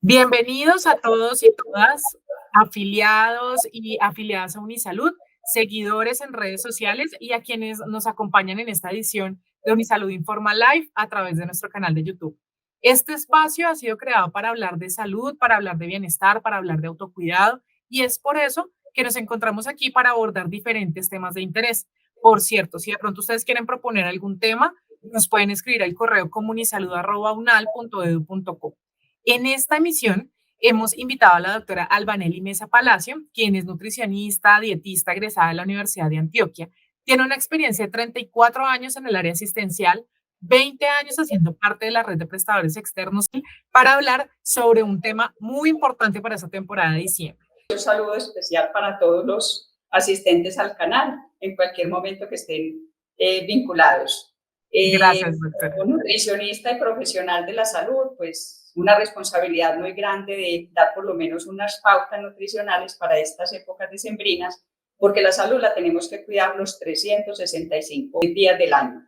Bienvenidos a todos y todas, afiliados y afiliadas a Unisalud, seguidores en redes sociales y a quienes nos acompañan en esta edición de Unisalud Informa Live a través de nuestro canal de YouTube. Este espacio ha sido creado para hablar de salud, para hablar de bienestar, para hablar de autocuidado y es por eso que nos encontramos aquí para abordar diferentes temas de interés. Por cierto, si de pronto ustedes quieren proponer algún tema, nos pueden escribir al correo comunisalud@unal.edu.co. En esta emisión hemos invitado a la doctora Albanelli Mesa Palacio, quien es nutricionista, dietista egresada de la Universidad de Antioquia. Tiene una experiencia de 34 años en el área asistencial, 20 años haciendo parte de la red de prestadores externos para hablar sobre un tema muy importante para esta temporada de diciembre. Un saludo especial para todos los asistentes al canal en cualquier momento que estén vinculados. Gracias, doctora. Como nutricionista y profesional de la salud, pues una responsabilidad muy grande de dar por lo menos unas pautas nutricionales para estas épocas decembrinas, porque la salud la tenemos que cuidar los 365 días del año.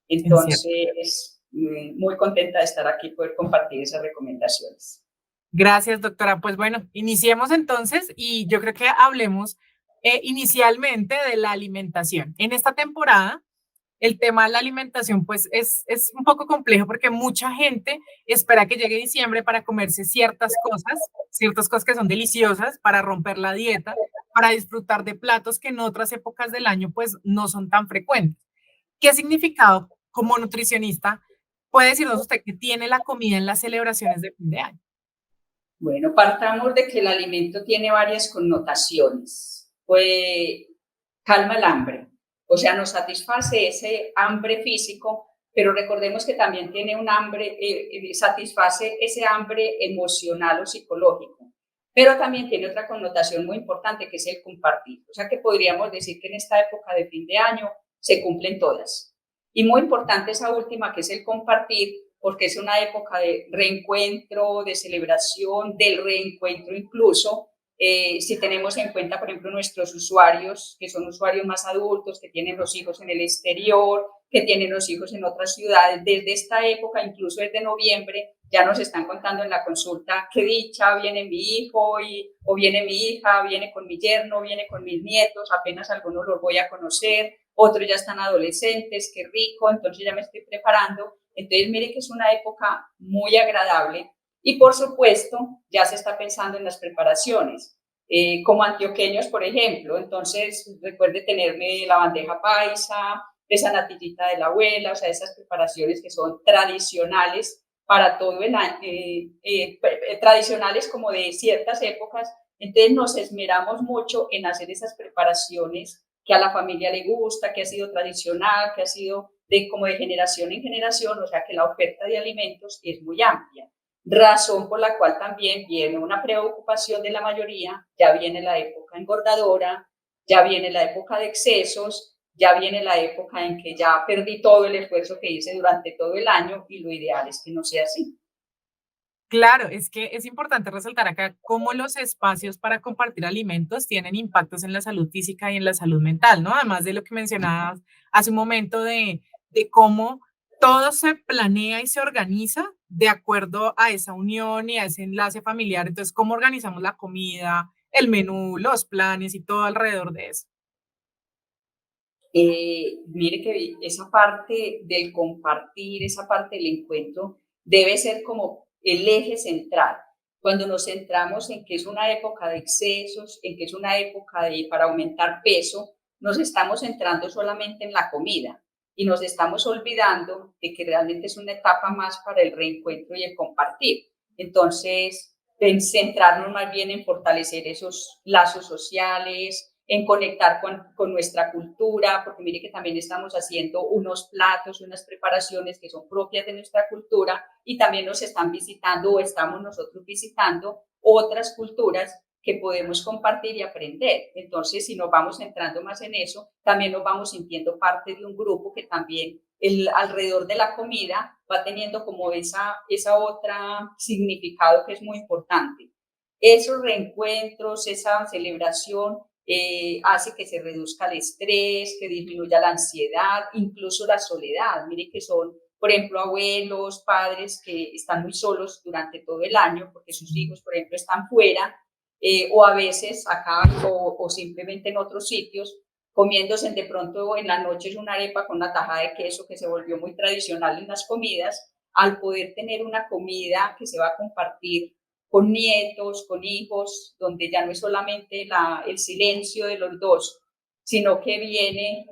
Es cierto. Entonces, muy contenta de estar aquí y poder compartir esas recomendaciones. Gracias, doctora. Pues bueno, iniciemos entonces y yo creo que hablemos inicialmente de la alimentación. En esta temporada, el tema de la alimentación pues es un poco complejo porque mucha gente espera que llegue diciembre para comerse ciertas cosas que son deliciosas, para romper la dieta, para disfrutar de platos que en otras épocas del año pues no son tan frecuentes. ¿Qué significado como nutricionista puede decirnos usted que tiene la comida en las celebraciones de fin de año? Bueno, partamos de que el alimento tiene varias connotaciones. Pues calma el hambre, o sea, nos satisface ese hambre físico, pero recordemos que también tiene un hambre, satisface ese hambre emocional o psicológico, pero también tiene otra connotación muy importante que es el compartir. O sea, que podríamos decir que en esta época de fin de año se cumplen todas. Y muy importante esa última, que es el compartir, porque es una época de reencuentro, de celebración, del reencuentro incluso. Si tenemos en cuenta, por ejemplo, nuestros usuarios, que son usuarios más adultos, que tienen los hijos en el exterior, que tienen los hijos en otras ciudades, desde esta época, incluso desde noviembre, ya nos están contando en la consulta qué dicha, viene mi hijo o viene mi hija, viene con mi yerno, viene con mis nietos, apenas algunos los voy a conocer, otros ya están adolescentes, qué rico, entonces ya me estoy preparando. Entonces, mire que es una época muy agradable y, por supuesto, ya se está pensando en las preparaciones. Como antioqueños, por ejemplo, entonces recuerde tenerme la bandeja paisa, esa natillita de la abuela, o sea, esas preparaciones que son tradicionales para todo el año, tradicionales como de ciertas épocas. Entonces nos esmeramos mucho en hacer esas preparaciones que a la familia le gusta, que ha sido tradicional, que ha sido como de generación en generación, o sea que la oferta de alimentos es muy amplia. Razón por la cual también viene una preocupación de la mayoría, ya viene la época engordadora, ya viene la época de excesos, ya viene la época en que ya perdí todo el esfuerzo que hice durante todo el año y lo ideal es que no sea así. Claro, es que es importante resaltar acá cómo los espacios para compartir alimentos tienen impactos en la salud física y en la salud mental, ¿no? Además de lo que mencionabas hace un momento de cómo todo se planea y se organiza de acuerdo a esa unión y a ese enlace familiar. Entonces, cómo organizamos la comida, el menú, los planes y todo alrededor de eso. Mire que esa parte del compartir, esa parte del encuentro, debe ser como el eje central. Cuando nos centramos en que es una época de excesos, en que es una época para aumentar peso, nos estamos centrando solamente en la comida y nos estamos olvidando de que realmente es una etapa más para el reencuentro y el compartir. Entonces, centrarnos más bien en fortalecer esos lazos sociales, en conectar con nuestra cultura, porque mire que también estamos haciendo unos platos, unas preparaciones que son propias de nuestra cultura y también nos están visitando o estamos nosotros visitando otras culturas que podemos compartir y aprender. Entonces, si nos vamos centrando más en eso, también nos vamos sintiendo parte de un grupo que también alrededor de la comida va teniendo como esa otra significado que es muy importante. Esos reencuentros, esa celebración hace que se reduzca el estrés, que disminuya la ansiedad, incluso la soledad. Mire que son por ejemplo, abuelos, padres que están muy solos durante todo el año porque sus hijos, por ejemplo, están fuera, o a veces acá o simplemente en otros sitios, comiéndose de pronto en la noche es una arepa con una tajada de queso que se volvió muy tradicional en las comidas, al poder tener una comida que se va a compartir con nietos, con hijos, donde ya no es solamente el silencio de los dos, sino que viene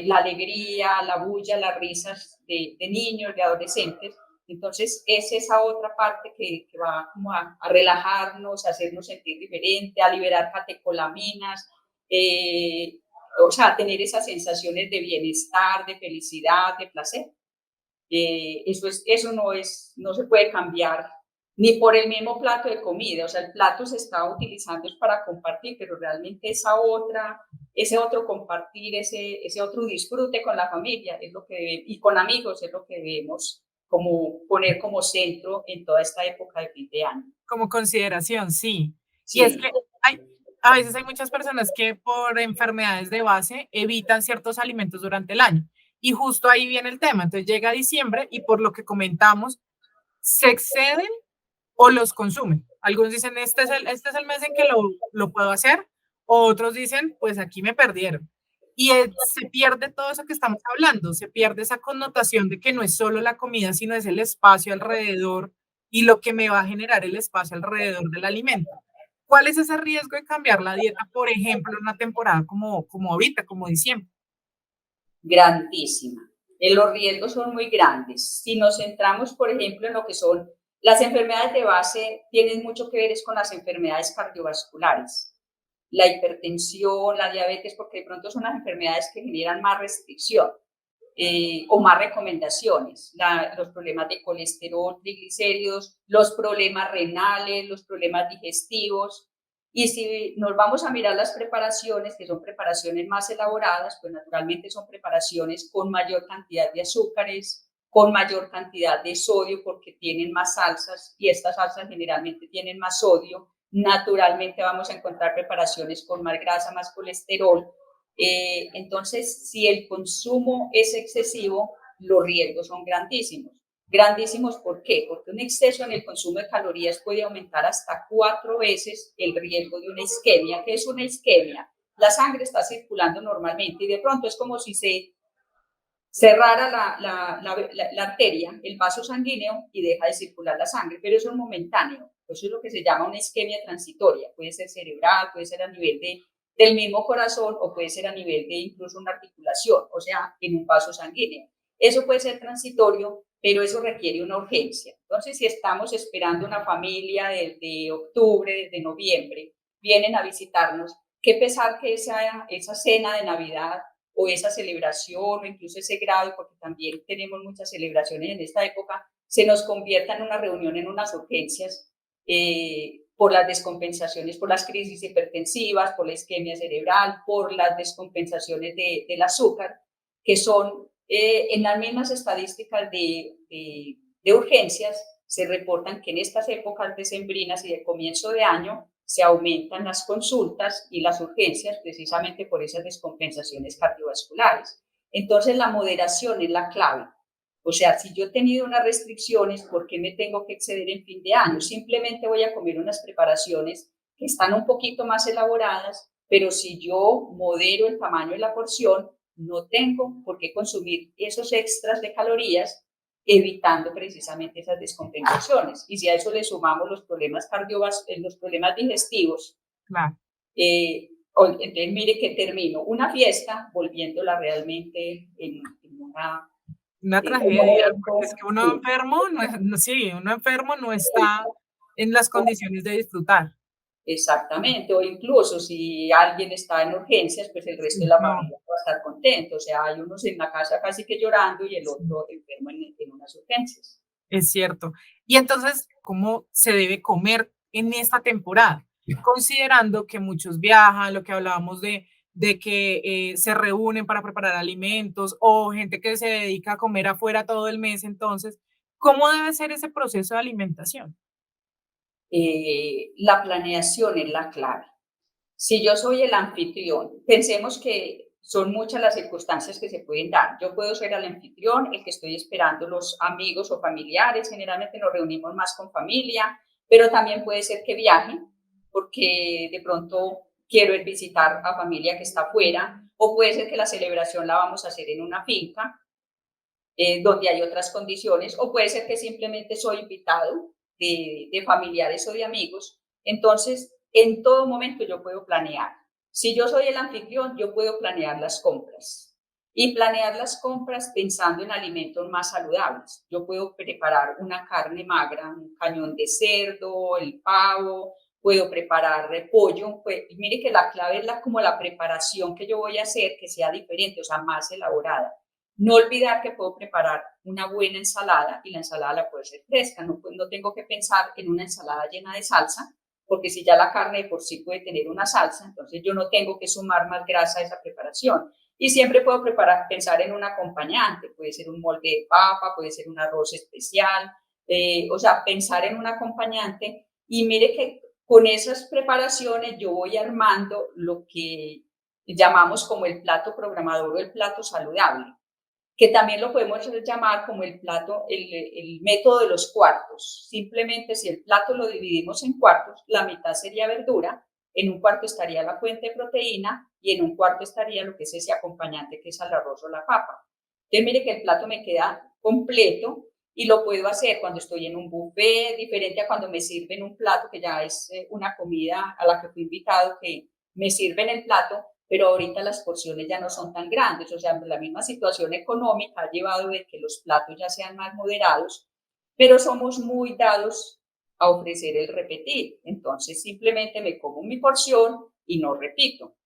la alegría, la bulla, las risas de niños, de adolescentes. Entonces, es esa otra parte que va como a relajarnos, a hacernos sentir diferente, a liberar catecolaminas, o sea, a tener esas sensaciones de bienestar, de felicidad, de placer. Eso no se puede cambiar ni por el mismo plato de comida, o sea, el plato se está utilizando es para compartir, pero realmente ese otro compartir, ese otro disfrute con la familia es lo que y con amigos es lo que debemos como poner como centro en toda esta época de fin de año. Como consideración, sí. Y es Sí, que hay, a veces hay muchas personas que por enfermedades de base evitan ciertos alimentos durante el año. Y justo ahí viene el tema. Entonces llega diciembre y por lo que comentamos, se exceden o los consumen. Algunos dicen, este es el mes en que lo puedo hacer, otros dicen, pues aquí me perdieron. Y se pierde todo eso que estamos hablando, se pierde esa connotación de que no es solo la comida, sino es el espacio alrededor y lo que me va a generar el espacio alrededor del alimento. ¿Cuál es ese riesgo de cambiar la dieta, por ejemplo, en una temporada como ahorita, como diciembre? grandísima. Los riesgos son muy grandes. Si nos centramos, por ejemplo, en lo que son las enfermedades de base, tienen mucho que ver es con las enfermedades cardiovasculares, la hipertensión, la diabetes, porque de pronto son las enfermedades que generan más restricción o más recomendaciones, los problemas de colesterol, triglicéridos, los problemas renales, los problemas digestivos. Y si nos vamos a mirar las preparaciones, que son preparaciones más elaboradas, pues naturalmente son preparaciones con mayor cantidad de azúcares, con mayor cantidad de sodio, porque tienen más salsas y estas salsas generalmente tienen más sodio. Naturalmente vamos a encontrar preparaciones con más grasa, más colesterol. Entonces, si el consumo es excesivo, los riesgos son grandísimos. Grandísimos, ¿por qué? Porque un exceso en el consumo de calorías puede aumentar hasta 4 veces el riesgo de una isquemia. ¿Qué es una isquemia? La sangre está circulando normalmente y de pronto es como si se cerrara la arteria, el vaso sanguíneo y deja de circular la sangre, pero eso es momentáneo. Eso es lo que se llama una isquemia transitoria. Puede ser cerebral, puede ser a nivel del mismo corazón o puede ser a nivel de incluso una articulación, o sea, en un vaso sanguíneo. Eso puede ser transitorio, pero eso requiere una urgencia. Entonces, si estamos esperando una familia desde octubre, desde noviembre, vienen a visitarnos, qué pesar que esa cena de Navidad o esa celebración o incluso ese grado, porque también tenemos muchas celebraciones en esta época, se nos convierta en una reunión en unas urgencias por las descompensaciones, por las crisis hipertensivas, por la isquemia cerebral, por las descompensaciones del azúcar, que son en las mismas estadísticas de urgencias, se reportan que en estas épocas decembrinas y de comienzo de año se aumentan las consultas y las urgencias precisamente por esas descompensaciones cardiovasculares. Entonces, la moderación es la clave. O sea, si yo he tenido unas restricciones, ¿por qué me tengo que exceder en fin de año? Simplemente voy a comer unas preparaciones que están un poquito más elaboradas, pero si yo modero el tamaño de la porción, no tengo por qué consumir esos extras de calorías, evitando precisamente esas descompensaciones. Y si a eso le sumamos los problemas los problemas digestivos, Claro. entonces mire que termino una fiesta volviéndola realmente en Una un tragedia, porque es momento, que uno sí, enfermo, sí, uno enfermo no está en las condiciones de disfrutar. exactamente, o incluso si alguien está en urgencias, pues el resto de Sí, la no, familia va a estar contento, o sea, hay unos en la casa casi que llorando y el sí, otro enfermo en unas urgencias. es cierto. Y entonces, ¿cómo se debe comer en esta temporada? Considerando que muchos viajan, lo que hablábamos de que se reúnen para preparar alimentos o gente que se dedica a comer afuera todo el mes. Entonces, ¿cómo debe ser ese proceso de alimentación? La planeación es la clave. Si yo soy el anfitrión, pensemos que son muchas las circunstancias que se pueden dar. Yo puedo ser el anfitrión, el que estoy esperando los amigos o familiares, generalmente nos reunimos más con familia, pero también puede ser que viaje, porque de pronto quiero ir visitar a familia que está afuera, o puede ser que la celebración la vamos a hacer en una finca, donde hay otras condiciones, o puede ser que simplemente soy invitado de familiares o de amigos. Entonces, en todo momento yo puedo planear. Si yo soy el anfitrión, yo puedo planear las compras y planear las compras pensando en alimentos más saludables. Yo puedo preparar una carne magra, un cañón de cerdo, el pavo, puedo preparar pollo. Pues, mire que la clave es como la preparación que yo voy a hacer, que sea diferente, o sea, más elaborada. No olvidar que puedo preparar una buena ensalada y la ensalada la puede ser fresca. No tengo que pensar en una ensalada llena de salsa, porque si ya la carne de por sí puede tener una salsa, entonces yo no tengo que sumar más grasa a esa preparación. Y siempre puedo pensar en un acompañante, puede ser un molde de papa, puede ser un arroz especial, o sea, pensar en un acompañante. Y mire que con esas preparaciones yo voy armando lo que llamamos como el plato programador o el plato saludable, que también lo podemos llamar como el plato, el método de los cuartos. Simplemente si el plato lo dividimos en cuartos, la mitad sería verdura, en un cuarto estaría la fuente de proteína y en un cuarto estaría lo que es ese acompañante que es el arroz o la papa. Entonces mire que el plato me queda completo y lo puedo hacer cuando estoy en un buffet, diferente a cuando me sirven un plato que ya es una comida a la que fui invitado, que me sirven el plato, pero ahorita las porciones ya no son tan grandes, o sea, la misma situación económica ha llevado a que los platos ya sean más moderados, pero somos muy dados a ofrecer el repetir, entonces simplemente me como mi porción y no repito.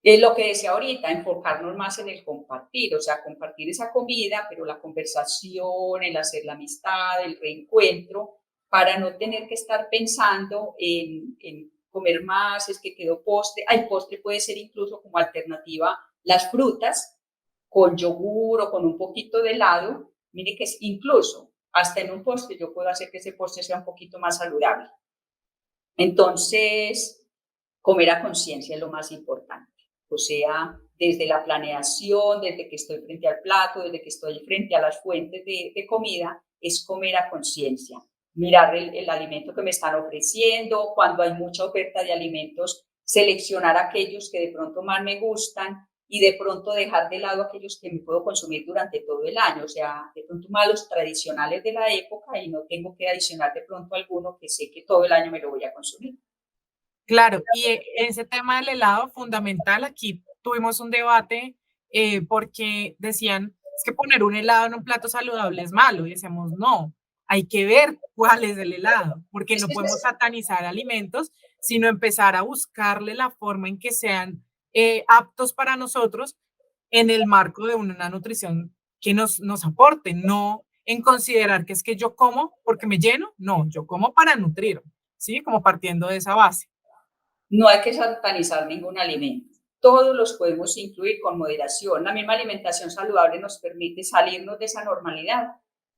Es lo que decía ahorita, enfocarnos más en el compartir, o sea, compartir esa comida, pero la conversación, el hacer la amistad, el reencuentro, para no tener que estar pensando en comer más, es que quedó postre. El postre puede ser incluso como alternativa las frutas con yogur o con un poquito de helado. Mire que es incluso hasta en un postre yo puedo hacer que ese postre sea un poquito más saludable. Entonces, comer a conciencia es lo más importante. O sea, desde la planeación, desde que estoy frente al plato, desde que estoy frente a las fuentes de comida, es comer a conciencia. Mirar el alimento que me están ofreciendo, cuando hay mucha oferta de alimentos, seleccionar aquellos que de pronto más me gustan y de pronto dejar de lado aquellos que me puedo consumir durante todo el año. O sea, de pronto más los tradicionales de la época y no tengo que adicionar de pronto alguno que sé que todo el año me lo voy a consumir. Claro, y ese tema del helado fundamental, aquí tuvimos un debate porque decían, es que poner un helado en un plato saludable es malo, y decíamos, no, hay que ver cuál es el helado, porque Es no que podemos es satanizar alimentos, sino empezar a buscarle la forma en que sean aptos para nosotros en el marco de una nutrición que nos aporte, no en considerar que es que yo como porque me lleno, no, yo como para nutrir, ¿sí? Como partiendo de esa base. No hay que satanizar ningún alimento. Todos los podemos incluir con moderación. La misma alimentación saludable nos permite salirnos de esa normalidad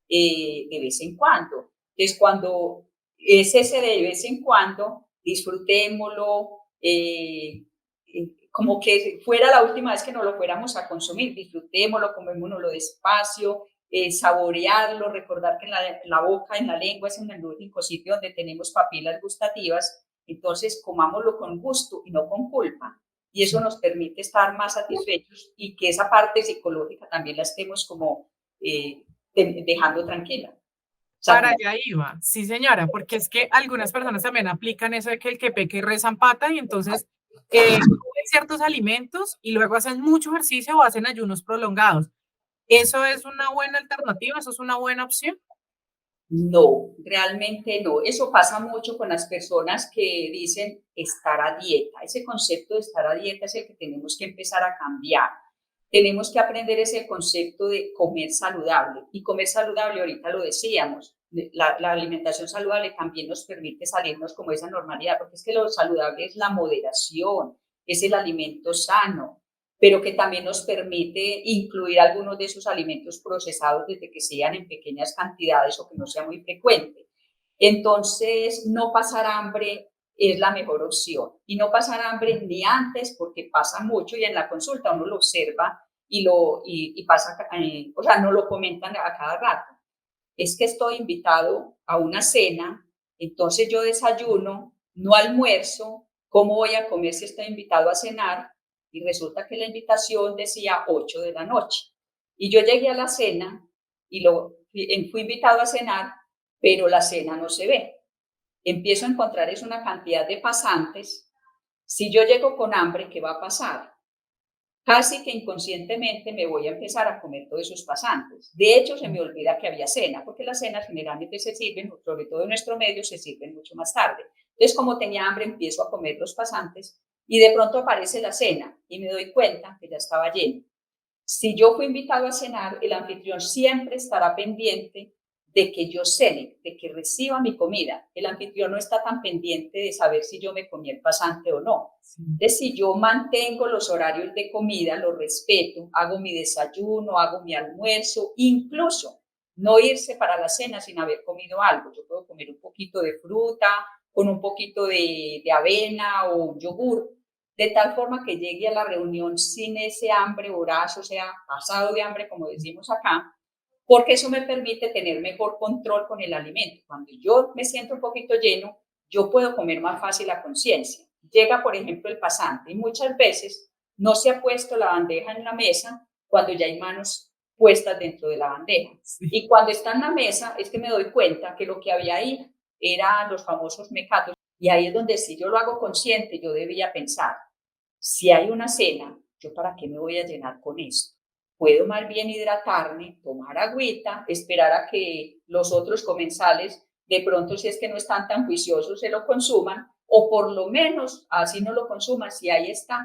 de vez en cuando. Entonces, cuando es ese de vez en cuando, disfrutémoslo, como que fuera la última vez que no lo fuéramos a consumir, disfrutémoslo, comémoslo despacio, saborearlo, recordar que en la boca, en la lengua es en el único sitio donde tenemos papilas gustativas. Entonces, comámoslo con gusto y no con culpa. Y eso nos permite estar más satisfechos y que esa parte psicológica también la estemos como dejando tranquila. O sea, Para como, allá iba, sí señora, porque es que algunas personas también aplican eso de que el que peque reza empata y entonces comen ciertos alimentos y luego hacen mucho ejercicio o hacen ayunos prolongados. ¿Eso es una buena alternativa? ¿Eso es una buena opción? no, realmente no. Eso pasa mucho con las personas que dicen estar a dieta. Ese concepto de estar a dieta es el que tenemos que empezar a cambiar. Tenemos que aprender ese concepto de comer saludable. Y comer saludable, ahorita lo decíamos, la alimentación saludable también nos permite salirnos como esa normalidad, porque es que lo saludable es la moderación, es el alimento sano, pero que también nos permite incluir algunos de esos alimentos procesados desde que sean en pequeñas cantidades o que no sea muy frecuente. Entonces, no pasar hambre es la mejor opción. Y no pasar hambre ni antes, porque pasa mucho y en la consulta uno lo observa y pasa, o sea, no lo comentan a cada rato. Es que estoy invitado a una cena, entonces yo desayuno, no almuerzo, ¿cómo voy a comer si estoy invitado a cenar? Y resulta que la invitación decía 8 de la noche. Y yo llegué a la cena y fui invitado a cenar, pero la cena no se ve. Empiezo a encontrar es una cantidad de pasantes. Si yo llego con hambre, ¿qué va a pasar? Casi que inconscientemente me voy a empezar a comer todos esos pasantes. De hecho, se me olvida que había cena, porque las cenas generalmente se sirven, sobre todo en nuestro medio, se sirven mucho más tarde. Entonces, como tenía hambre, empiezo a comer los pasantes y de pronto aparece la cena y me doy cuenta que ya estaba lleno. Si yo fui invitado a cenar, el anfitrión siempre estará pendiente de que yo cene, de que reciba mi comida. El anfitrión no está tan pendiente de saber si yo me comí el pasante o no. Entonces, si yo mantengo los horarios de comida, los respeto, hago mi desayuno, hago mi almuerzo, incluso no irse para la cena sin haber comido algo. Yo puedo comer un poquito de fruta, con un poquito de avena o un yogur, de tal forma que llegue a la reunión sin ese hambre voraz, o sea, pasado de hambre, como decimos acá, porque eso me permite tener mejor control con el alimento. Cuando yo me siento un poquito lleno, yo puedo comer más fácil a conciencia. Llega, por ejemplo, el pasante y muchas veces no se ha puesto la bandeja en la mesa cuando ya hay manos puestas dentro de la bandeja. Sí. Y cuando está en la mesa es que me doy cuenta que lo que había ahí eran los famosos mecatos. Y ahí es donde si yo lo hago consciente, yo debía pensar, si hay una cena, ¿yo para qué me voy a llenar con esto? Puedo más bien hidratarme, tomar agüita, esperar a que los otros comensales, de pronto si es que no están tan juiciosos, se lo consuman, o por lo menos así no lo consuman, si ahí está,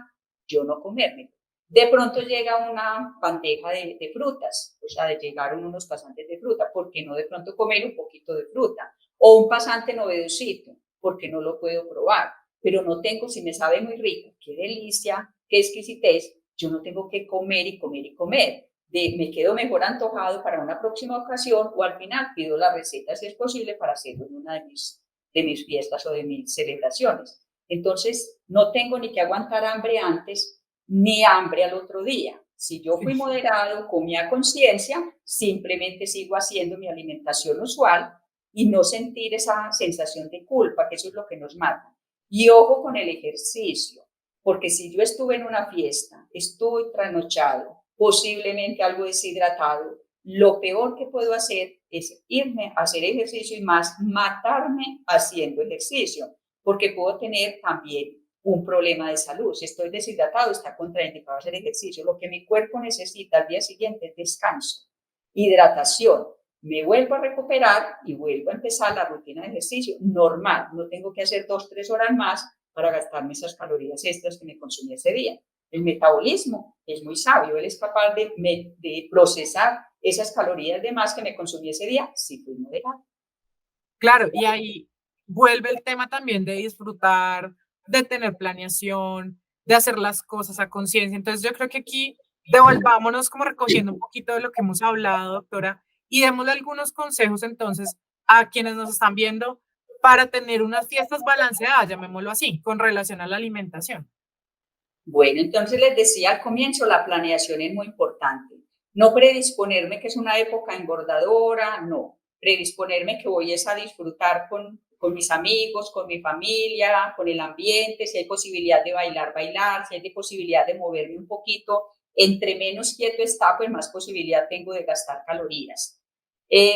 yo no comerme. De pronto llega una bandeja de frutas, o sea, de llegaron unos pasantes de fruta, ¿por qué no de pronto comer un poquito de fruta? O un pasante novedosito, porque no lo puedo probar, pero no tengo, si me sabe muy rico, qué delicia, qué exquisitez, yo no tengo que comer y comer y comer. Me quedo mejor antojado para una próxima ocasión o al final pido la receta si es posible para hacerlo en una de mis fiestas o de mis celebraciones. Entonces, no tengo ni que aguantar hambre antes ni hambre al otro día. Si yo fui moderado, comí a conciencia, simplemente sigo haciendo mi alimentación usual y no sentir esa sensación de culpa, que eso es lo que nos mata. Y ojo con el ejercicio, porque si yo estuve en una fiesta, estoy trasnochado, posiblemente algo deshidratado, lo peor que puedo hacer es irme a hacer ejercicio y más matarme haciendo ejercicio, porque puedo tener también un problema de salud. Si estoy deshidratado, está contraindicado hacer ejercicio. Lo que mi cuerpo necesita al día siguiente es descanso, hidratación. Me vuelvo a recuperar y vuelvo a empezar la rutina de ejercicio normal. No tengo que hacer 2-3 horas más para gastarme esas calorías extras que me consumí ese día. El metabolismo es muy sabio, él es capaz de procesar esas calorías de más que me consumí ese día si fui moderado. Claro, y ahí vuelve el tema también de disfrutar, de tener planeación, de hacer las cosas a conciencia. Entonces, yo creo que aquí devolvámonos como recogiendo un poquito de lo que hemos hablado, doctora, y démosle algunos consejos entonces a quienes nos están viendo para tener unas fiestas balanceadas, llamémoslo así, con relación a la alimentación. Bueno, entonces les decía al comienzo, la planeación es muy importante. No predisponerme que es una época engordadora, no. Predisponerme que voy a disfrutar con mis amigos, con mi familia, con el ambiente, si hay posibilidad de bailar, bailar, si hay posibilidad de moverme un poquito. Entre menos quieto está, pues más posibilidad tengo de gastar calorías.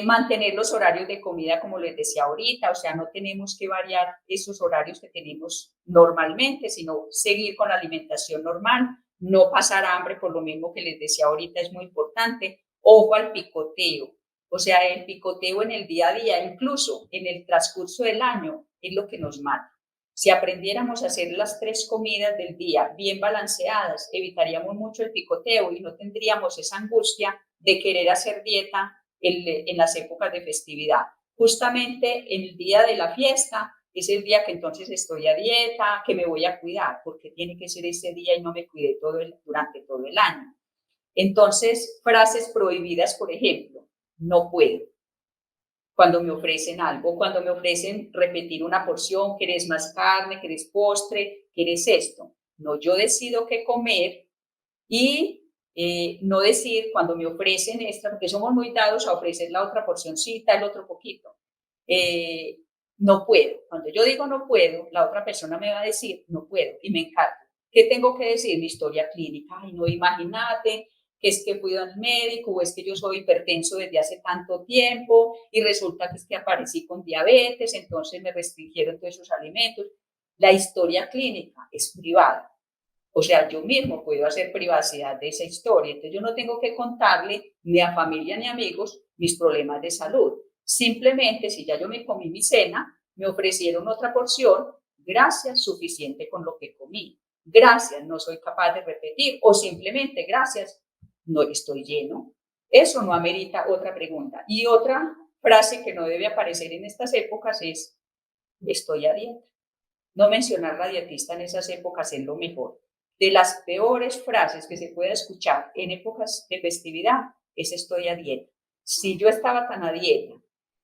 Mantener los horarios de comida, como les decía ahorita, o sea, no tenemos que variar esos horarios que tenemos normalmente, sino seguir con la alimentación normal, no pasar hambre, por lo mismo que les decía ahorita, es muy importante. Ojo al picoteo, o sea, el picoteo en el día a día, incluso en el transcurso del año, es lo que nos mata. Si aprendiéramos a hacer las 3 comidas del día bien balanceadas, evitaríamos mucho el picoteo y no tendríamos esa angustia de querer hacer dieta en las épocas de festividad. Justamente el día de la fiesta es el día que entonces estoy a dieta, que me voy a cuidar, porque tiene que ser ese día y no me cuidé durante todo el año. Entonces, frases prohibidas, por ejemplo, no puedo, cuando me ofrecen algo, cuando me ofrecen repetir una porción, ¿querés más carne, querés postre, querés esto? No, yo decido qué comer y no decir cuando me ofrecen esta, porque somos muy dados a ofrecer la otra porcioncita, el otro poquito. Eh, no puedo. Cuando yo digo no puedo, la otra persona me va a decir no puedo y me encanta. ¿Qué tengo que decir? Mi historia clínica. Ay, no, imagínate que es que fui al médico o es que yo soy hipertenso desde hace tanto tiempo y resulta que es que aparecí con diabetes, entonces me restringieron todos esos alimentos. La historia clínica es privada. O sea, yo mismo puedo hacer privacidad de esa historia. Entonces, yo no tengo que contarle ni a familia ni a amigos mis problemas de salud. Simplemente, si ya yo me comí mi cena, me ofrecieron otra porción, gracias, suficiente con lo que comí. Gracias, no soy capaz de repetir. O simplemente, gracias, no estoy lleno. Eso no amerita otra pregunta. Y otra frase que no debe aparecer en estas épocas es, estoy a dieta. No mencionar la dietista en esas épocas es lo mejor. De las peores frases que se puede escuchar en épocas de festividad es estoy a dieta. Si yo estaba tan a dieta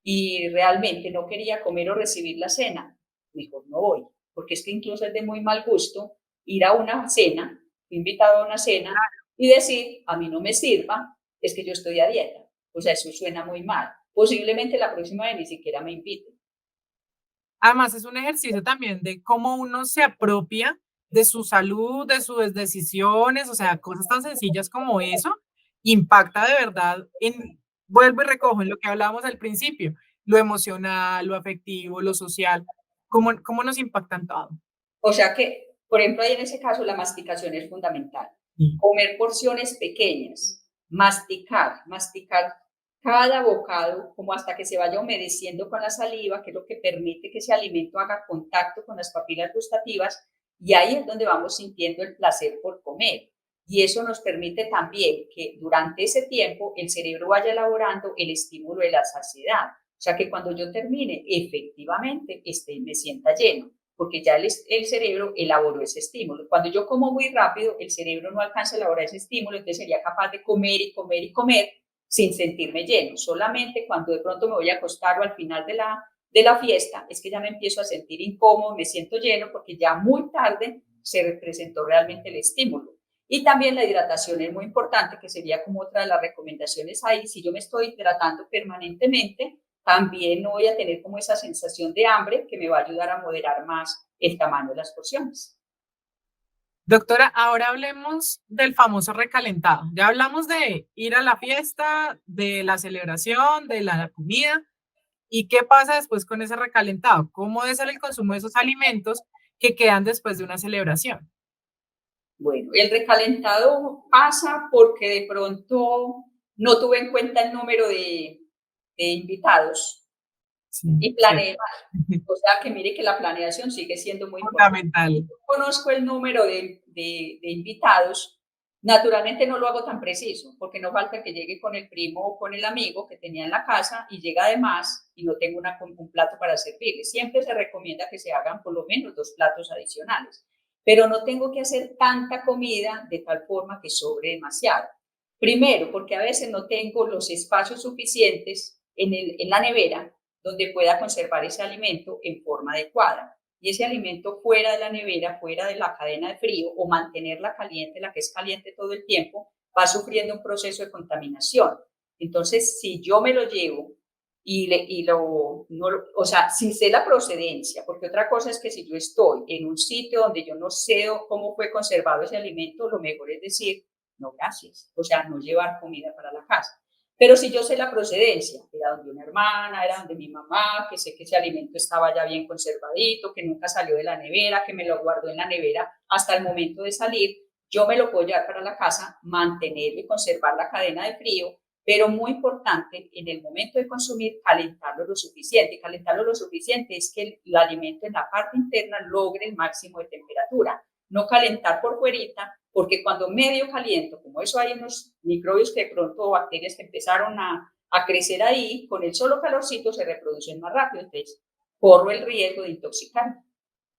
y realmente no quería comer o recibir la cena, mejor no voy, porque es que incluso es de muy mal gusto ir a una cena, invitado a una cena y decir, a mí no me sirva, es que yo estoy a dieta. O sea, eso suena muy mal. Posiblemente la próxima vez ni siquiera me invite. Además, es un ejercicio también de cómo uno se apropia de su salud, de sus decisiones, o sea, cosas tan sencillas como eso, impacta de verdad en, vuelvo y recojo en lo que hablábamos al principio, lo emocional, lo afectivo, lo social, cómo nos impactan todo. O sea que, por ejemplo, ahí en ese caso la masticación es fundamental. Sí. Comer porciones pequeñas, masticar cada bocado como hasta que se vaya humedeciendo con la saliva, que es lo que permite que ese alimento haga contacto con las papilas gustativas y ahí es donde vamos sintiendo el placer por comer. Y eso nos permite también que durante ese tiempo el cerebro vaya elaborando el estímulo de la saciedad. O sea que cuando yo termine, efectivamente, me sienta lleno porque ya el cerebro elaboró ese estímulo. Cuando yo como muy rápido, el cerebro no alcanza a elaborar ese estímulo, entonces sería capaz de comer y comer y comer sin sentirme lleno. Solamente cuando de pronto me voy a acostar o al final de la fiesta, es que ya me empiezo a sentir incómodo, me siento lleno, porque ya muy tarde se representó realmente el estímulo. Y también la hidratación es muy importante, que sería como otra de las recomendaciones ahí. Si yo me estoy hidratando permanentemente, también no voy a tener como esa sensación de hambre que me va a ayudar a moderar más el tamaño de las porciones. Doctora, ahora hablemos del famoso recalentado. Ya hablamos de ir a la fiesta, de la celebración, de la comida. ¿Y qué pasa después con ese recalentado? ¿Cómo debe ser el consumo de esos alimentos que quedan después de una celebración? Bueno, el recalentado pasa porque de pronto no tuve en cuenta el número de invitados Sí, y cierto. planeé mal. O sea que mire que la planeación sigue siendo muy importante. Fundamental. Yo conozco el número de invitados, naturalmente no lo hago tan preciso, porque no falta que llegue con el primo o con el amigo que tenía en la casa y llega además y no tengo un plato para servirle. Siempre se recomienda que se hagan por lo menos 2 platos adicionales, pero no tengo que hacer tanta comida de tal forma que sobre demasiado. Primero, porque a veces no tengo los espacios suficientes en la nevera donde pueda conservar ese alimento en forma adecuada. Y ese alimento fuera de la nevera, fuera de la cadena de frío o mantenerla caliente, la que es caliente todo el tiempo, va sufriendo un proceso de contaminación. Entonces, si yo me lo llevo o sea, si sé la procedencia, porque otra cosa es que si yo estoy en un sitio donde yo no sé cómo fue conservado ese alimento, lo mejor es decir, no, gracias. O sea, no llevar comida para la casa. Pero si yo sé la procedencia, era donde una hermana, era donde mi mamá, que sé que ese alimento estaba ya bien conservadito, que nunca salió de la nevera, que me lo guardó en la nevera hasta el momento de salir, yo me lo puedo llevar para la casa, mantener y conservar la cadena de frío, pero muy importante, en el momento de consumir, calentarlo lo suficiente. Y calentarlo lo suficiente es que el alimento en la parte interna logre el máximo de temperatura, no calentar por fuerita, porque cuando medio caliento, como eso hay unos microbios que de pronto, o bacterias que empezaron a crecer ahí, con el solo calorcito se reproducen más rápido, entonces corro el riesgo de intoxicarme.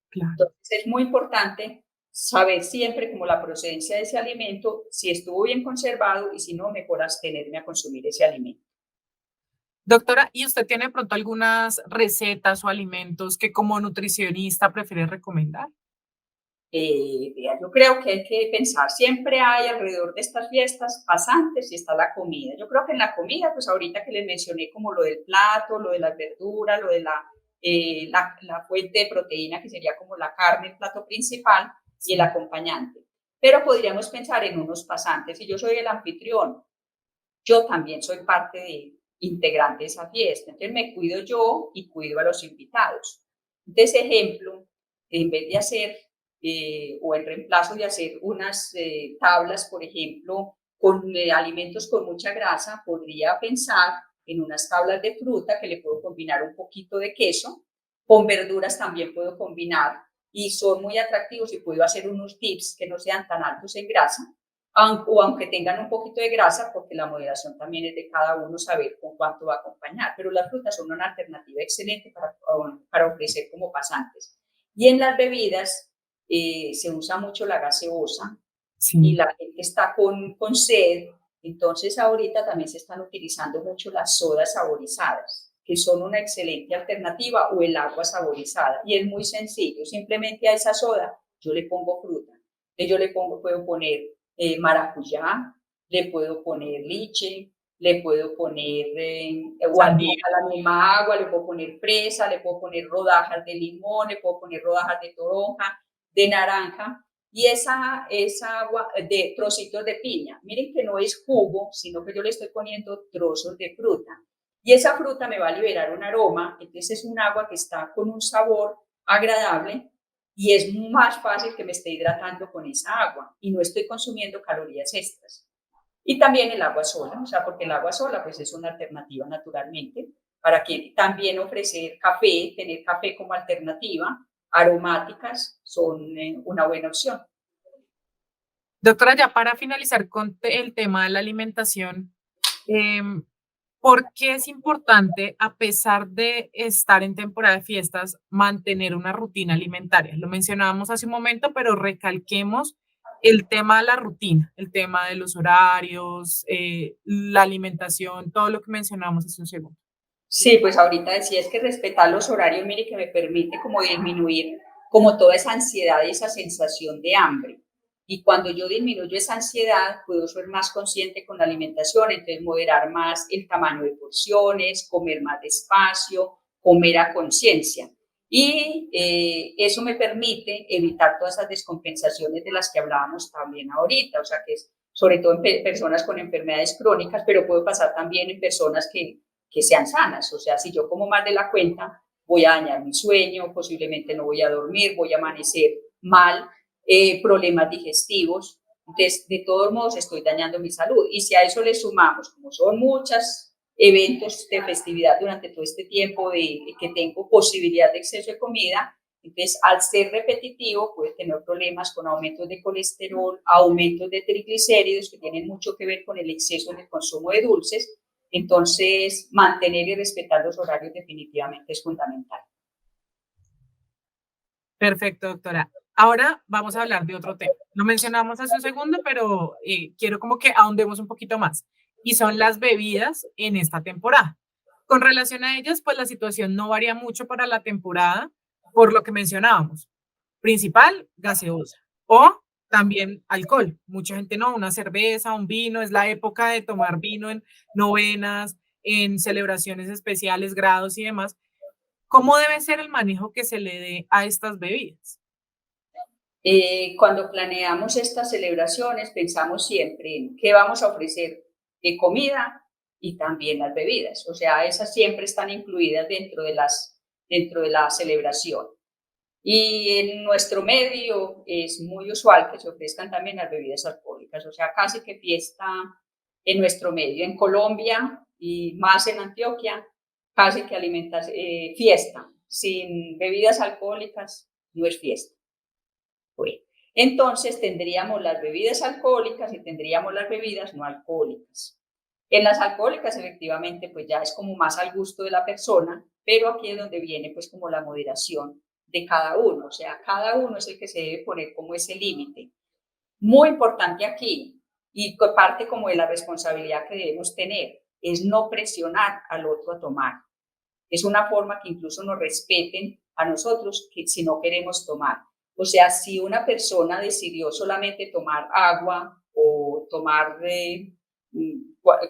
Claro. Entonces es muy importante saber siempre como la procedencia de ese alimento, si estuvo bien conservado y si no, mejor abstenerme a consumir ese alimento. Doctora, ¿y usted tiene de pronto algunas recetas o alimentos que como nutricionista prefiere recomendar? Vea, yo creo que hay que pensar, siempre hay alrededor de estas fiestas pasantes y está la comida. Yo creo que en la comida, pues ahorita que les mencioné como lo del plato, lo de las verduras, lo de la fuente de proteína que sería como la carne, el plato principal y el Sí. acompañante. Pero podríamos pensar en unos pasantes. Si yo soy el anfitrión, yo también soy parte de integrante de esa fiesta. Entonces me cuido yo y cuido a los invitados. Entonces, ejemplo, en vez de hacer o en reemplazo de hacer unas tablas, por ejemplo, con alimentos con mucha grasa, podría pensar en unas tablas de fruta que le puedo combinar un poquito de queso, con verduras también puedo combinar y son muy atractivos y puedo hacer unos tips que no sean tan altos en grasa o aunque tengan un poquito de grasa, porque la moderación también es de cada uno saber con cuánto va a acompañar, pero las frutas son una alternativa excelente para ofrecer como pasantes. Y en las bebidas se usa mucho la gaseosa y Sí. la gente está con sed, entonces ahorita también se están utilizando mucho las sodas saborizadas, que son una excelente alternativa, o el agua saborizada. Y es muy sencillo, simplemente a esa soda yo le pongo fruta. Yo le pongo, puedo poner maracuyá, le puedo poner liche, le puedo poner, o a Sandía. la misma agua, le puedo poner fresa, le puedo poner rodajas de limón, le puedo poner rodajas de toronja, de naranja, y esa agua de trocitos de piña. Miren que no es jugo, sino que yo le estoy poniendo trozos de fruta. Y esa fruta me va a liberar un aroma, entonces es un agua que está con un sabor agradable y es más fácil que me esté hidratando con esa agua y no estoy consumiendo calorías extras. Y también el agua sola, o sea, porque el agua sola pues es una alternativa naturalmente, para que también ofrecer café, tener café como alternativa, aromáticas son una buena opción. Doctora, ya para finalizar con el tema de la alimentación, em, ¿por qué es importante, a pesar de estar en temporada de fiestas, mantener una rutina alimentaria? Lo mencionábamos hace un momento, pero recalquemos el tema de la rutina, el tema de los horarios, la alimentación, todo lo que mencionábamos hace un segundo. Sí, pues ahorita decía es que respetar los horarios, mire, que me permite como disminuir como toda esa ansiedad y esa sensación de hambre. Y cuando yo disminuyo esa ansiedad, puedo ser más consciente con la alimentación, entonces moderar más el tamaño de porciones, comer más despacio, comer a conciencia. Y eso me permite evitar todas esas descompensaciones de las que hablábamos también ahorita, o sea, que es sobre todo en personas con enfermedades crónicas, pero puede pasar también en personas que sean sanas. O sea, si yo como más de la cuenta, voy a dañar mi sueño, posiblemente no voy a dormir, voy a amanecer mal, problemas digestivos. Entonces, de todos modos, estoy dañando mi salud. Y si a eso le sumamos, como son muchos eventos de festividad durante todo este tiempo de que tengo posibilidad de exceso de comida, entonces, al ser repetitivo, puede tener problemas con aumentos de colesterol, aumentos de triglicéridos, que tienen mucho que ver con el exceso en el consumo de dulces. Entonces, mantener y respetar los horarios definitivamente es fundamental. Perfecto, doctora. Ahora vamos a hablar de otro tema. Lo mencionamos hace un segundo, pero quiero como que ahondemos un poquito más. Y son las bebidas en esta temporada. Con relación a ellas, pues la situación no varía mucho para la temporada, por lo que mencionábamos. Principal, gaseosa. O también alcohol. Mucha gente no, una cerveza, un vino, es la época de tomar vino en novenas, en celebraciones especiales, grados y demás. ¿Cómo debe ser el manejo que se le dé a estas bebidas? Cuando planeamos estas celebraciones, pensamos siempre en qué vamos a ofrecer de comida y también las bebidas. O sea, esas siempre están incluidas dentro de la celebración. Y en nuestro medio es muy usual que se ofrezcan también las bebidas alcohólicas, o sea, casi que fiesta en nuestro medio. En Colombia y más en Antioquia, casi que fiesta. Sin bebidas alcohólicas no es fiesta. Bueno, entonces tendríamos las bebidas alcohólicas y tendríamos las bebidas no alcohólicas. En las alcohólicas, efectivamente, pues ya es como más al gusto de la persona, pero aquí es donde viene pues como la moderación de cada uno, o sea, cada uno es el que se debe poner como ese límite. Muy importante aquí, y parte como de la responsabilidad que debemos tener. es no presionar al otro a tomar. Es una forma que incluso nos respeten a nosotros si no queremos tomar. O sea, si una persona decidió solamente tomar agua o tomar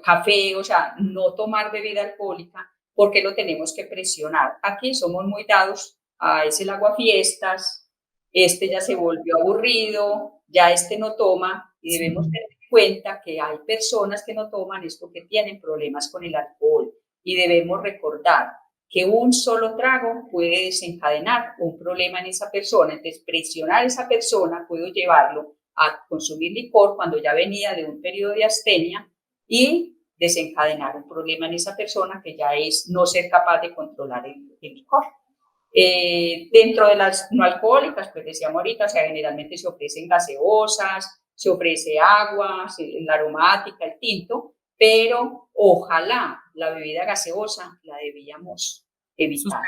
café, o sea, no tomar bebida alcohólica, ¿por qué lo tenemos que presionar? Aquí somos muy dados a es el aguafiestas, este ya se volvió aburrido, ya este no toma, y debemos tener en cuenta que hay personas que no toman es porque tienen problemas con el alcohol, y debemos recordar que un solo trago puede desencadenar un problema en esa persona. Entonces, presionar a esa persona puede llevarlo a consumir licor cuando ya venía de un periodo de astenia y desencadenar un problema en esa persona que ya es no ser capaz de controlar el licor. Dentro de las no alcohólicas, pues decíamos ahorita, o sea, generalmente se ofrecen gaseosas, se ofrece agua, la aromática, el tinto, pero ojalá la bebida gaseosa la debíamos evitar,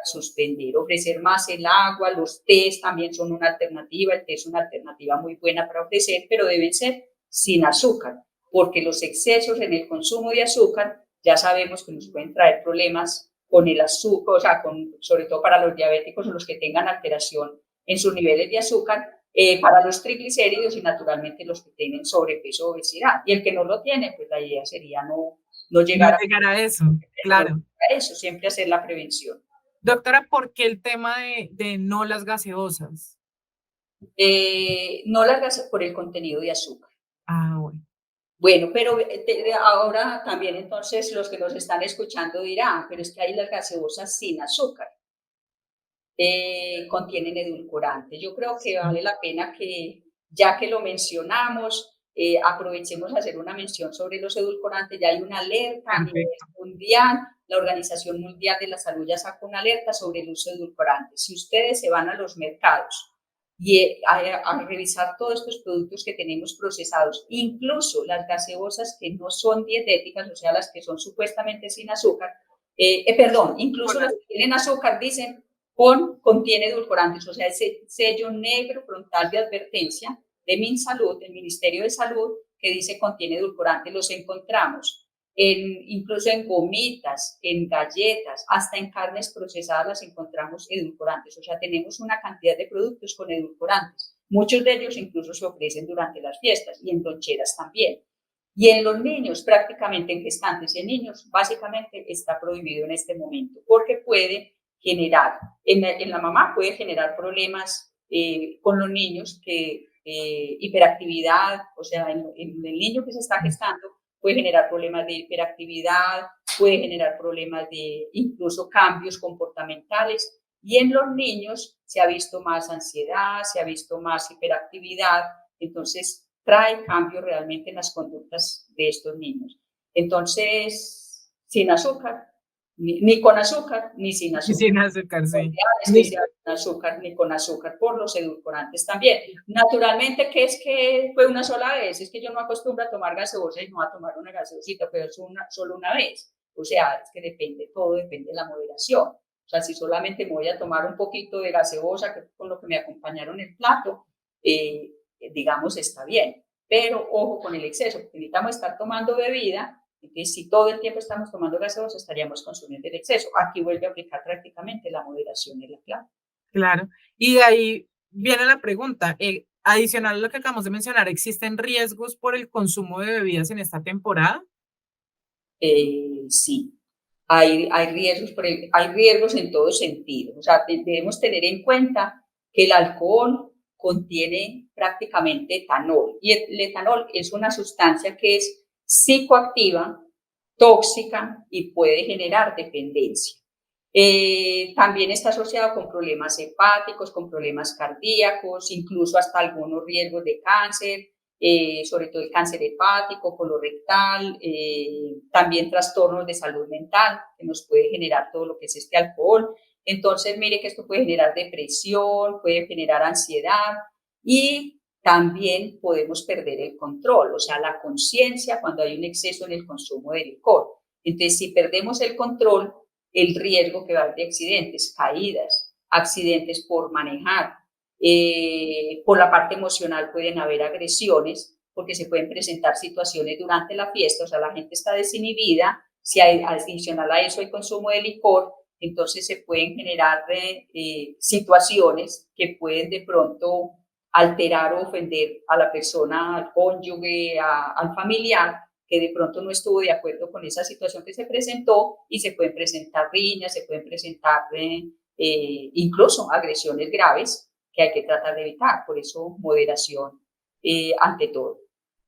suspender, ofrecer más el agua, los tés también son una alternativa, el té es una alternativa muy buena para ofrecer, pero deben ser sin azúcar, porque los excesos en el consumo de azúcar ya sabemos que nos pueden traer problemas con el azúcar, o sea, sobre todo para los diabéticos o los que tengan alteración en sus niveles de azúcar, para los triglicéridos y naturalmente los que tienen sobrepeso o obesidad. Y el que no lo tiene, pues la idea sería no llegar a eso, claro. A eso, siempre hacer la prevención. Doctora, ¿por qué el tema de no las gaseosas? No las gaseosas por el contenido de azúcar. Ah, bueno. Bueno, pero ahora también entonces los que nos están escuchando dirán, pero es que hay las gaseosas sin azúcar. Contienen edulcorante. Yo creo que vale la pena que, ya que lo mencionamos, aprovechemos a hacer una mención sobre los edulcorantes. Ya hay una alerta a nivel mundial, la Organización Mundial de la Salud ya sacó una alerta sobre el uso de edulcorantes. Si ustedes se van a los mercados y a revisar todos estos productos que tenemos procesados, incluso las gaseosas que no son dietéticas, o sea, las que son supuestamente sin azúcar, incluso las que tienen azúcar, dicen contiene edulcorantes, o sea, ese sello negro frontal de advertencia de MinSalud, del Ministerio de Salud, que dice contiene edulcorantes, los encontramos incluso en gomitas, en galletas, hasta en carnes procesadas las encontramos edulcorantes, o sea, tenemos una cantidad de productos con edulcorantes, muchos de ellos incluso se ofrecen durante las fiestas y en loncheras también. Y en los niños, prácticamente en gestantes y en niños, básicamente está prohibido en este momento, porque puede generar, en la mamá puede generar problemas con los niños, hiperactividad, o sea, en el niño que se está gestando puede generar problemas de hiperactividad, puede generar problemas de incluso cambios comportamentales, y en los niños se ha visto más ansiedad, se ha visto más hiperactividad, entonces trae cambios realmente en las conductas de estos niños. Entonces, sin azúcar, ni con azúcar, ni sin azúcar. Sin azúcar, sí. Ni sin azúcar, ni con azúcar, por los edulcorantes también. Naturalmente, ¿qué es que fue una sola vez? Es que yo no acostumbro a tomar gaseosa y no a tomar una gaseosita, pero es solo una vez. O sea, es que depende, todo depende de la moderación. O sea, si solamente me voy a tomar un poquito de gaseosa, que con lo que me acompañaron el plato, digamos, está bien. Pero ojo con el exceso, porque necesitamos estar tomando bebida. Entonces, si todo el tiempo estamos tomando gaseosa, estaríamos consumiendo el exceso. Aquí vuelve a aplicar prácticamente la moderación en la clave. Claro. Y de ahí viene la pregunta. Adicional a lo que acabamos de mencionar, ¿existen riesgos por el consumo de bebidas en esta temporada? Sí, hay riesgos en todo sentido. O sea, debemos tener en cuenta que el alcohol contiene prácticamente etanol, y el etanol es una sustancia que es psicoactiva, tóxica y puede generar dependencia. También está asociado con problemas hepáticos, con problemas cardíacos, incluso hasta algunos riesgos de cáncer, sobre todo el cáncer hepático, colorectal, también trastornos de salud mental que nos puede generar todo lo que es este alcohol. Entonces, mire que esto puede generar depresión, puede generar ansiedad y también podemos perder el control, o sea, la conciencia cuando hay un exceso en el consumo de licor. Entonces, si perdemos el control, el riesgo que va de accidentes, caídas, accidentes por manejar, por la parte emocional pueden haber agresiones porque se pueden presentar situaciones durante la fiesta, o sea, la gente está desinhibida, si hay adicional a eso hay consumo de licor, entonces se pueden generar situaciones que pueden de pronto alterar o ofender a la persona, al cónyuge, al familiar, que de pronto no estuvo de acuerdo con esa situación que se presentó y se pueden presentar riñas, se pueden presentar incluso agresiones graves que hay que tratar de evitar. Por eso, moderación ante todo.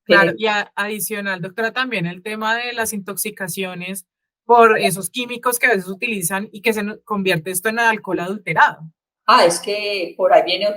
Claro, y adicional, doctora, también el tema de las intoxicaciones por esos químicos que a veces utilizan y que convierte esto en alcohol adulterado. Es que por ahí viene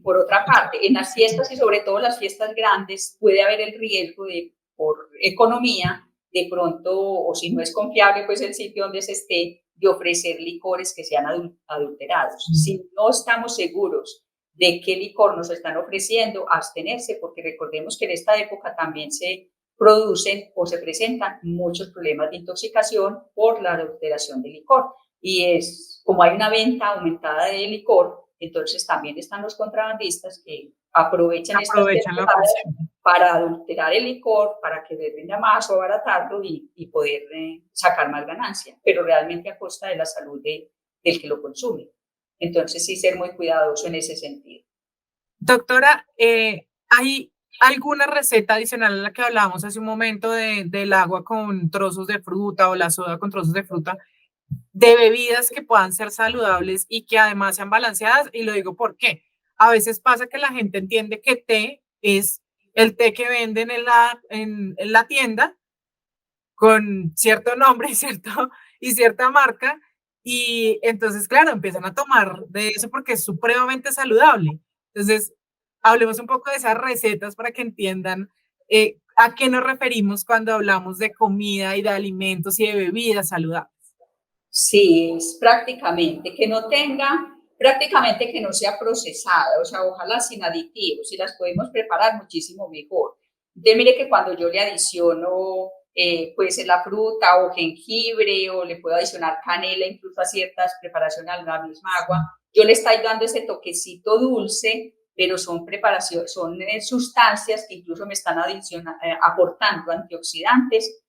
por otra parte, en las fiestas y sobre todo las fiestas grandes puede haber el riesgo de, por economía, de pronto, o si no es confiable, pues el sitio donde se esté, de ofrecer licores que sean adulterados. Si no estamos seguros de qué licor nos están ofreciendo, abstenerse, porque recordemos que en esta época también se producen o se presentan muchos problemas de intoxicación por la adulteración del licor. Y es como hay una venta aumentada de licor, entonces también están los contrabandistas que aprovechan estas temporadas para adulterar el licor, para que les venda más o abaratarlo y poder sacar más ganancia, pero realmente a costa de la salud del que lo consume. Entonces sí ser muy cuidadoso en ese sentido. Doctora, ¿hay alguna receta adicional a la que hablábamos hace un momento del agua con trozos de fruta o la soda con trozos de fruta, de bebidas que puedan ser saludables y que además sean balanceadas? Y lo digo porque a veces pasa que la gente entiende que té es el té que venden en la tienda con cierto nombre y cierta marca, y entonces, claro, empiezan a tomar de eso porque es supremamente saludable. Entonces, hablemos un poco de esas recetas para que entiendan a qué nos referimos cuando hablamos de comida y de alimentos y de bebidas saludables. Sí, es prácticamente prácticamente que no sea procesada, o sea, ojalá sin aditivos, si las podemos preparar muchísimo mejor. Entonces, mire que cuando yo le adiciono, puede ser la fruta o jengibre, o le puedo adicionar canela, incluso a ciertas preparaciones a la misma agua, yo le estoy dando ese toquecito dulce, pero son preparaciones, son sustancias que incluso me están aportando antioxidantes,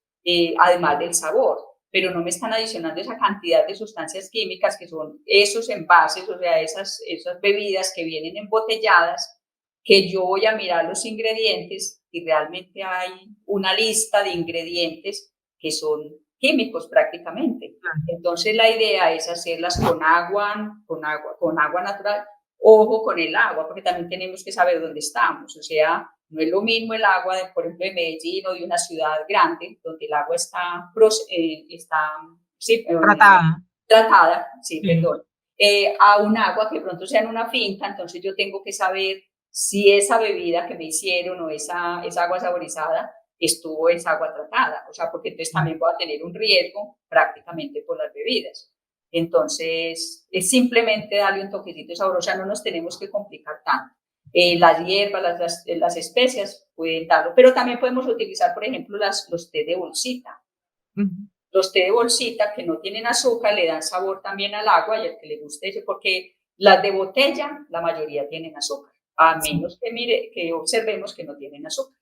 además del sabor, pero no me están adicionando esa cantidad de sustancias químicas que son esos envases, o sea, esas bebidas que vienen embotelladas, que yo voy a mirar los ingredientes y realmente hay una lista de ingredientes que son químicos prácticamente. Entonces la idea es hacerlas con agua natural. Ojo con el agua, porque también tenemos que saber dónde estamos, o sea, no es lo mismo el agua, por ejemplo, de Medellín o de una ciudad grande, donde el agua está tratada, sí, perdón, a un agua que pronto sea en una finca. Entonces yo tengo que saber si esa bebida que me hicieron o esa agua saborizada estuvo esa agua tratada, o sea, porque entonces también voy a tener un riesgo prácticamente por las bebidas. Entonces, es simplemente darle un toquecito de sabor, o sea, no nos tenemos que complicar tanto. Las hierbas, las especias pueden darlo, pero también podemos utilizar, por ejemplo, los té de bolsita. Los té de bolsita que no tienen azúcar le dan sabor también al agua, y al que le guste ese, porque las de botella, la mayoría tienen azúcar, a menos que observemos que no tienen azúcar.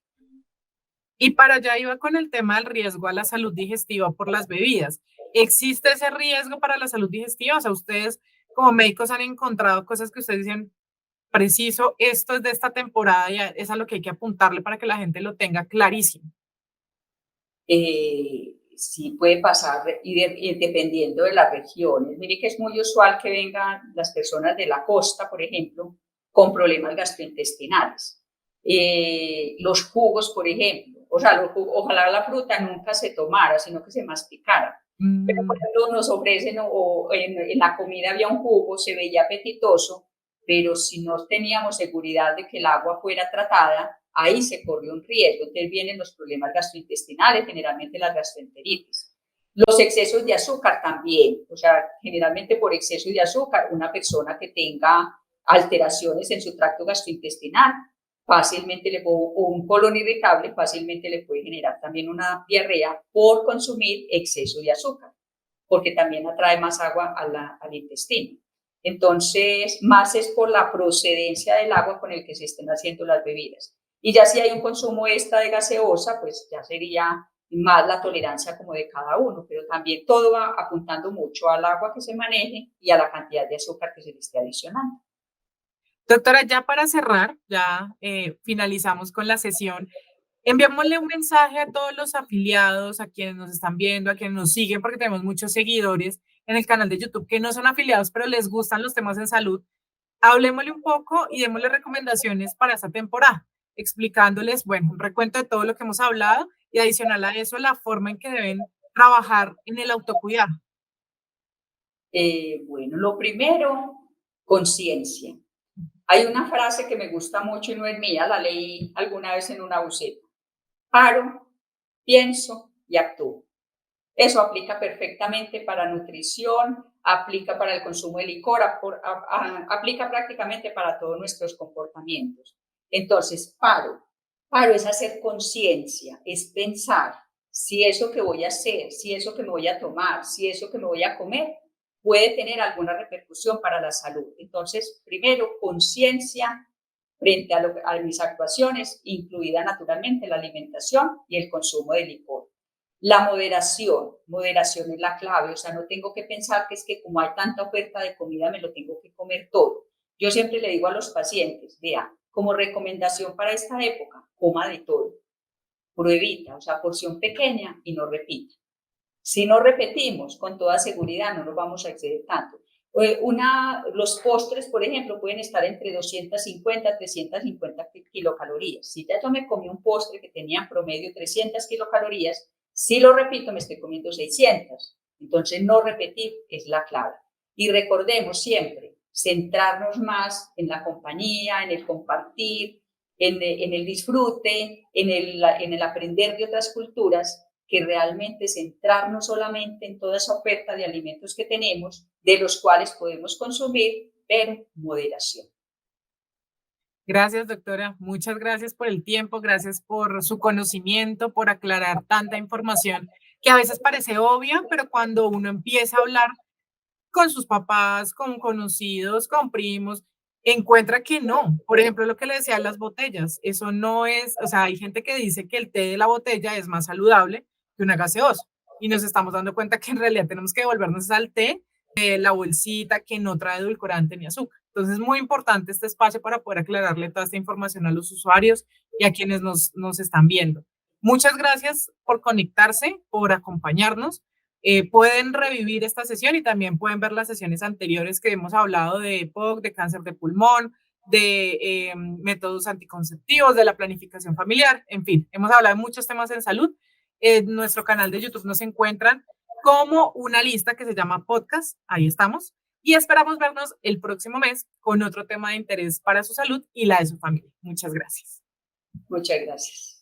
Y para allá iba con el tema del riesgo a la salud digestiva por las bebidas. ¿Existe ese riesgo para la salud digestiva? O sea, ustedes como médicos han encontrado cosas que ustedes dicen, preciso, esto es de esta temporada y es a lo que hay que apuntarle para que la gente lo tenga clarísimo. Sí puede pasar y dependiendo de las regiones. Mire que es muy usual que vengan las personas de la costa, por ejemplo, con problemas gastrointestinales. Los jugos, por ejemplo, o sea, ojalá la fruta nunca se tomara, sino que se masticara. Pero, por ejemplo, nos ofrecen, o en la comida había un jugo, se veía apetitoso, pero si no teníamos seguridad de que el agua fuera tratada, ahí se corre un riesgo. Entonces vienen los problemas gastrointestinales, generalmente las gastroenteritis. Los excesos de azúcar también, o sea, generalmente por exceso de azúcar, una persona que tenga alteraciones en su tracto gastrointestinal, fácilmente o un colon irritable, fácilmente le puede generar también una diarrea por consumir exceso de azúcar, porque también atrae más agua al intestino. Entonces, más es por la procedencia del agua con el que se estén haciendo las bebidas. Y ya si hay un consumo extra de gaseosa, pues ya sería más la tolerancia como de cada uno, pero también todo va apuntando mucho al agua que se maneje y a la cantidad de azúcar que se le esté adicionando. Doctora, ya para cerrar, ya finalizamos con la sesión. Enviémosle un mensaje a todos los afiliados, a quienes nos están viendo, a quienes nos siguen, porque tenemos muchos seguidores en el canal de YouTube que no son afiliados, pero les gustan los temas en salud. Hablemosle un poco y démosle recomendaciones para esta temporada, explicándoles, bueno, un recuento de todo lo que hemos hablado y adicional a eso, la forma en que deben trabajar en el autocuidado. Bueno, lo primero, conciencia. Hay una frase que me gusta mucho y no es mía, la leí alguna vez en una buceta. Paro, pienso y actúo. Eso aplica perfectamente para nutrición, aplica para el consumo de licor, aplica prácticamente para todos nuestros comportamientos. Entonces, paro es hacer conciencia, es pensar si eso que voy a hacer, si eso que me voy a tomar, si eso que me voy a comer puede tener alguna repercusión para la salud. Entonces, primero, conciencia frente a mis actuaciones, incluida naturalmente la alimentación y el consumo de licor. La moderación es la clave, o sea, no tengo que pensar que es que como hay tanta oferta de comida me lo tengo que comer todo. Yo siempre le digo a los pacientes, vea, como recomendación para esta época, coma de todo, pruebita, o sea, porción pequeña y no repita. Si no repetimos, con toda seguridad no nos vamos a exceder tanto. Los postres, por ejemplo, pueden estar entre 250 a 350 kilocalorías. Si ya yo me comí un postre que tenía en promedio 300 kilocalorías, si lo repito, me estoy comiendo 600. Entonces, no repetir es la clave. Y recordemos siempre, centrarnos más en la compañía, en el compartir, en el disfrute, en el aprender de otras culturas, que realmente centrarnos solamente en toda esa oferta de alimentos que tenemos, de los cuales podemos consumir, pero moderación. Gracias, doctora. Muchas gracias por el tiempo, gracias por su conocimiento, por aclarar tanta información que a veces parece obvia, pero cuando uno empieza a hablar con sus papás, con conocidos, con primos, encuentra que no. Por ejemplo, lo que le decía, las botellas, eso no es, o sea, hay gente que dice que el té de la botella es más saludable que una gaseosa y nos estamos dando cuenta que en realidad tenemos que devolvernos al té de la bolsita que no trae edulcorante ni azúcar. Entonces es muy importante este espacio para poder aclararle toda esta información a los usuarios y a quienes nos están viendo. Muchas gracias por conectarse, por acompañarnos. Pueden revivir esta sesión y también pueden ver las sesiones anteriores que hemos hablado de EPOC, de cáncer de pulmón, de métodos anticonceptivos, de la planificación familiar, en fin, hemos hablado de muchos temas en salud. En nuestro canal de YouTube nos encuentran como una lista que se llama podcast, ahí estamos, y esperamos vernos el próximo mes con otro tema de interés para su salud y la de su familia. Muchas gracias. Muchas gracias.